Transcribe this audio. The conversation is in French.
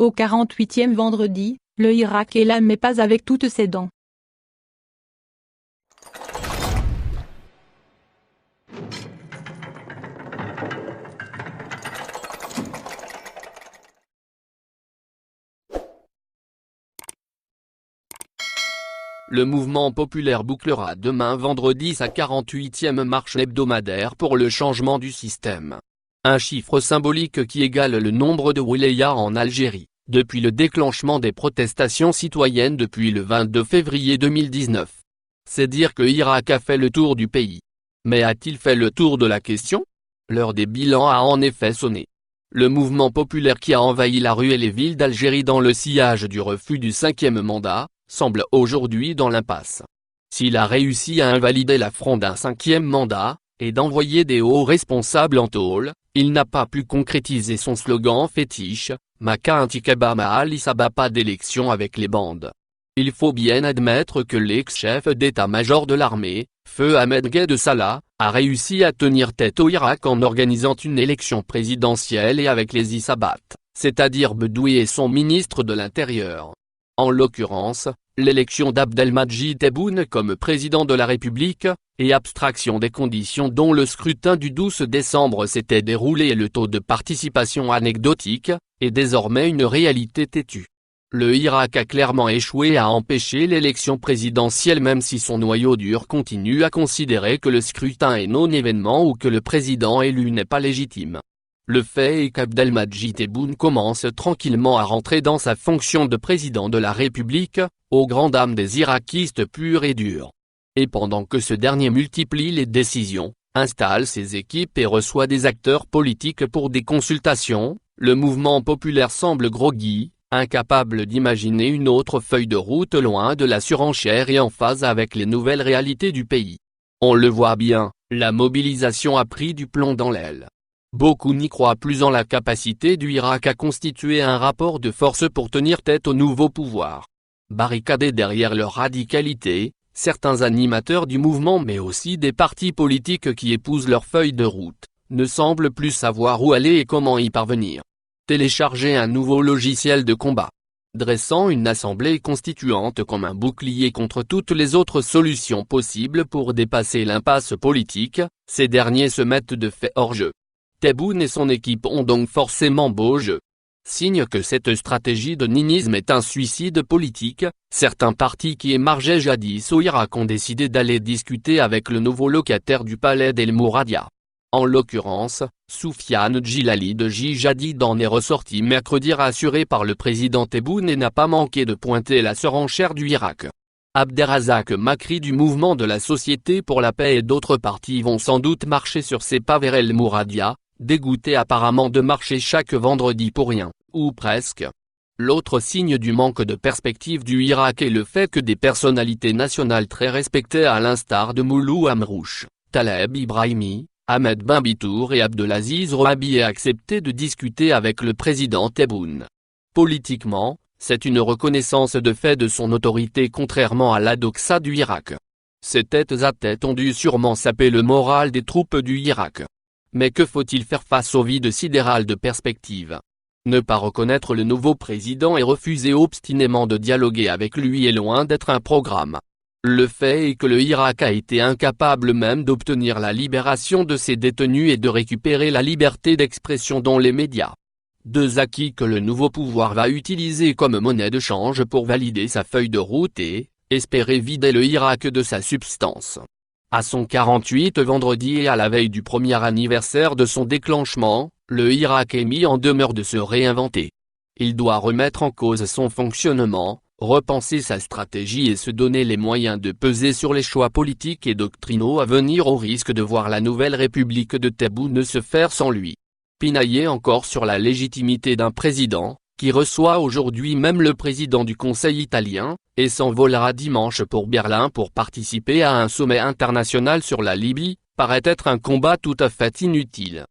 Au 48e vendredi, le Irak est là mais pas avec toutes ses dents. Le mouvement populaire bouclera demain vendredi sa 48e marche hebdomadaire pour le changement du système. Un chiffre symbolique qui égale le nombre de wilayas en Algérie, depuis le déclenchement des protestations citoyennes depuis le 22 février 2019. C'est dire que Irak a fait le tour du pays. Mais a-t-il fait le tour de la question? L'heure des bilans a en effet sonné. Le mouvement populaire qui a envahi la rue et les villes d'Algérie dans le sillage du refus du 5e mandat, semble aujourd'hui dans l'impasse. S'il a réussi à invalider l'affront d'un 5e mandat, et d'envoyer des hauts responsables en tôle, il n'a pas pu concrétiser son slogan fétiche, Maka Intikaba Mahal Issaba, pas d'élection avec les bandes. Il faut bien admettre que l'ex-chef d'état-major de l'armée, Feu Ahmed Gaïd Salah, a réussi à tenir tête au Irak en organisant une élection présidentielle et avec les Issabat, c'est-à-dire Bedoui et son ministre de l'Intérieur. En l'occurrence, l'élection d'Abdelmadjid Tebboune comme président de la République, et abstraction des conditions dont le scrutin du 12 décembre s'était déroulé et le taux de participation anecdotique, est désormais une réalité têtue. Le Irak a clairement échoué à empêcher l'élection présidentielle même si son noyau dur continue à considérer que le scrutin est non-événement ou que le président élu n'est pas légitime. Le fait est qu'Abdelmadjid Tebboune commence tranquillement à rentrer dans sa fonction de président de la République, aux grandes dames des irakistes purs et durs. Et pendant que ce dernier multiplie les décisions, installe ses équipes et reçoit des acteurs politiques pour des consultations, le mouvement populaire semble groggy, incapable d'imaginer une autre feuille de route loin de la surenchère et en phase avec les nouvelles réalités du pays. On le voit bien, la mobilisation a pris du plomb dans l'aile. Beaucoup n'y croient plus en la capacité du Irak à constituer un rapport de force pour tenir tête au nouveau pouvoir. Barricadés derrière leur radicalité, certains animateurs du mouvement mais aussi des partis politiques qui épousent leur feuille de route, ne semblent plus savoir où aller et comment y parvenir. Télécharger un nouveau logiciel de combat. Dressant une assemblée constituante comme un bouclier contre toutes les autres solutions possibles pour dépasser l'impasse politique, ces derniers se mettent de fait hors jeu. Tebboune et son équipe ont donc forcément beau jeu. Signe que cette stratégie de ninisme est un suicide politique, certains partis qui émargeaient jadis au Irak ont décidé d'aller discuter avec le nouveau locataire du palais d'El Mouradia. En l'occurrence, Soufiane Djilali de Jadid en est ressorti mercredi rassuré par le président Tebboune et n'a pas manqué de pointer la surenchère du Irak. Abderrazak Makri du mouvement de la Société pour la paix et d'autres partis vont sans doute marcher sur ses pas vers El Mouradia, dégoûtés apparemment de marcher chaque vendredi pour rien, ou presque. L'autre signe du manque de perspective du Irak est le fait que des personnalités nationales très respectées à l'instar de Moulou Amrouche, Taleb Ibrahimi, Ahmed Benbitour et Abdelaziz Rohabi aient accepté de discuter avec le président Tebboune. Politiquement, c'est une reconnaissance de fait de son autorité contrairement à la doxa du Irak. Ces têtes à tête ont dû sûrement saper le moral des troupes du Irak. Mais que faut-il faire face au vide sidéral de perspective? Ne pas reconnaître le nouveau président et refuser obstinément de dialoguer avec lui est loin d'être un programme. Le fait est que le Irak a été incapable même d'obtenir la libération de ses détenus et de récupérer la liberté d'expression dans les médias. Deux acquis que le nouveau pouvoir va utiliser comme monnaie de change pour valider sa feuille de route et espérer vider le Irak de sa substance. À son 48 vendredi et à la veille du premier anniversaire de son déclenchement, le Irak est mis en demeure de se réinventer. Il doit remettre en cause son fonctionnement, repenser sa stratégie et se donner les moyens de peser sur les choix politiques et doctrinaux à venir au risque de voir la nouvelle république de Tebboune se faire sans lui. Pinailler encore sur la légitimité d'un président, qui reçoit aujourd'hui même le président du Conseil italien, et s'envolera dimanche pour Berlin pour participer à un sommet international sur la Libye, paraît être un combat tout à fait inutile.